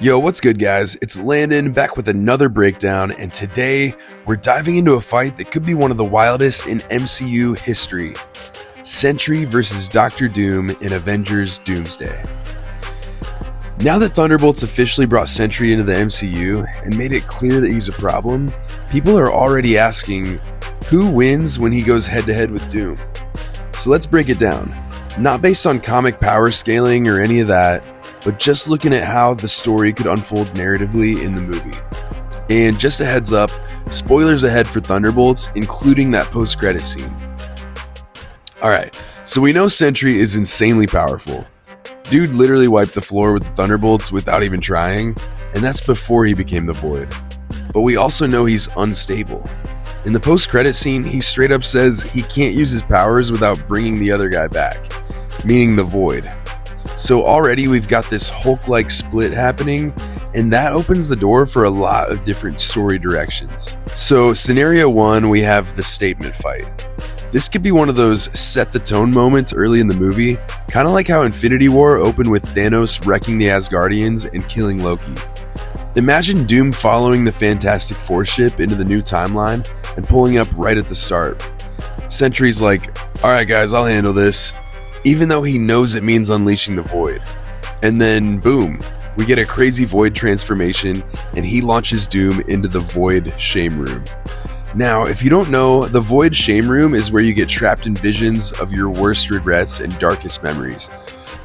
Yo, what's good, guys? It's Landon back with another breakdown, and today we're diving into a fight that could be one of the wildest in MCU history. Sentry versus Dr. Doom in Avengers Doomsday. Now that Thunderbolts officially brought Sentry into the MCU and made it clear that he's a problem, people are already asking, who wins when he goes head-to-head with Doom? So let's break it down. Not based on comic power scaling or any of that, but just looking at how the story could unfold narratively in the movie. And just a heads up, spoilers ahead for Thunderbolts, including that post-credit scene. Alright, so we know Sentry is insanely powerful. Dude literally wiped the floor with the Thunderbolts without even trying, and that's before he became the Void. But we also know he's unstable. In the post-credit scene, he straight up says he can't use his powers without bringing the other guy back, meaning the Void. So already we've got this Hulk-like split happening, and that opens the door for a lot of different story directions. So scenario 1, we have the statement fight. This could be one of those set the tone moments early in the movie, kind of like how Infinity War opened with Thanos wrecking the Asgardians and killing Loki. Imagine Doom following the Fantastic Four ship into the new timeline and pulling up right at the start. Sentry's like, alright guys, I'll handle this, even though he knows it means unleashing the Void. And then boom, we get a crazy Void transformation and he launches Doom into the Void Shame Room. Now, if you don't know, the Void Shame Room is where you get trapped in visions of your worst regrets and darkest memories.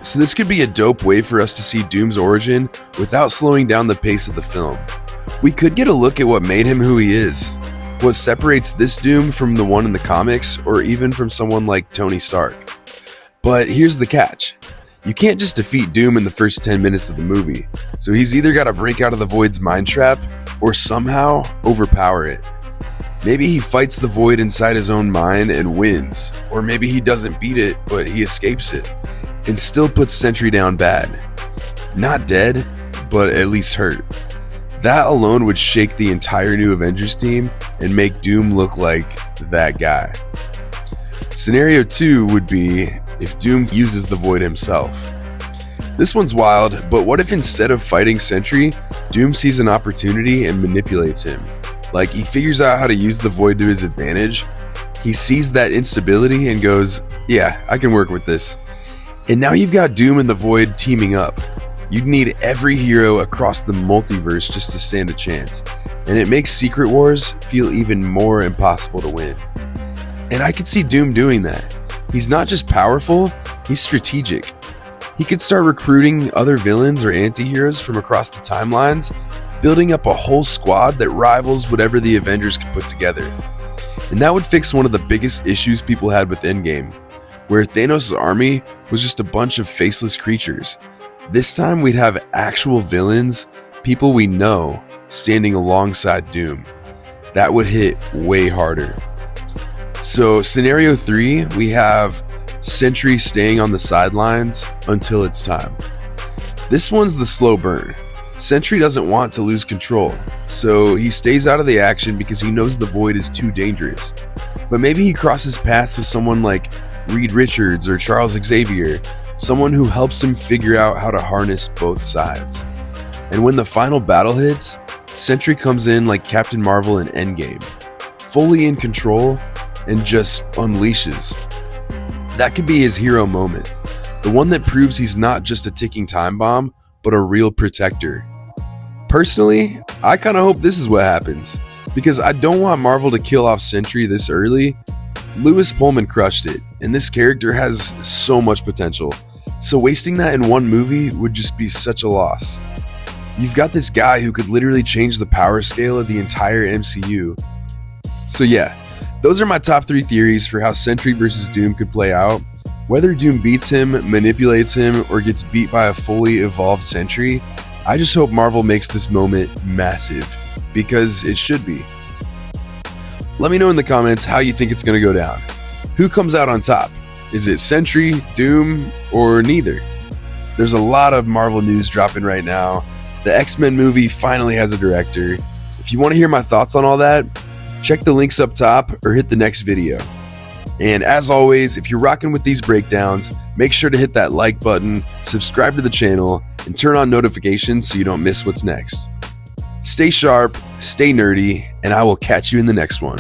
So this could be a dope way for us to see Doom's origin without slowing down the pace of the film. We could get a look at what made him who he is, what separates this Doom from the one in the comics, or even from someone like Tony Stark. But here's the catch. You can't just defeat Doom in the first 10 minutes of the movie, so he's either got to break out of the Void's mind trap or somehow overpower it. Maybe he fights the Void inside his own mind and wins, or maybe he doesn't beat it but he escapes it and still puts Sentry down bad. Not dead, but at least hurt. That alone would shake the entire new Avengers team and make Doom look like that guy. Scenario 2 would be if Doom uses the Void himself. This one's wild, but what if instead of fighting Sentry, Doom sees an opportunity and manipulates him? Like he figures out how to use the Void to his advantage. He sees that instability and goes, yeah, I can work with this. And now you've got Doom and the Void teaming up. You'd need every hero across the multiverse just to stand a chance. And it makes Secret Wars feel even more impossible to win. And I could see Doom doing that. He's not just powerful, he's strategic. He could start recruiting other villains or anti-heroes from across the timelines, building up a whole squad that rivals whatever the Avengers could put together. And that would fix one of the biggest issues people had with Endgame, where Thanos' army was just a bunch of faceless creatures. This time we'd have actual villains, people we know, standing alongside Doom. That would hit way harder. So scenario 3, we have Sentry staying on the sidelines until it's time. This one's the slow burn. Sentry doesn't want to lose control, so he stays out of the action because he knows the Void is too dangerous. But maybe he crosses paths with someone like Reed Richards or Charles Xavier, someone who helps him figure out how to harness both sides. And when the final battle hits, Sentry comes in like Captain Marvel in Endgame, fully in control and just unleashes. That could be his hero moment, the one that proves he's not just a ticking time bomb, but a real protector. Personally, I kind of hope this is what happens, because I don't want Marvel to kill off Sentry this early. Lewis Pullman crushed it, and this character has so much potential, so wasting that in one movie would just be such a loss. You've got this guy who could literally change the power scale of the entire MCU. So yeah, those are my top 3 theories for how Sentry vs. Doom could play out. Whether Doom beats him, manipulates him, or gets beat by a fully evolved Sentry, I just hope Marvel makes this moment massive, because it should be. Let me know in the comments how you think it's going to go down. Who comes out on top? Is it Sentry, Doom, or neither? There's a lot of Marvel news dropping right now. The X-Men movie finally has a director. If you want to hear my thoughts on all that, check the links up top or hit the next video. And as always, if you're rocking with these breakdowns, make sure to hit that like button, subscribe to the channel, and turn on notifications so you don't miss what's next. Stay sharp, stay nerdy, and I will catch you in the next one.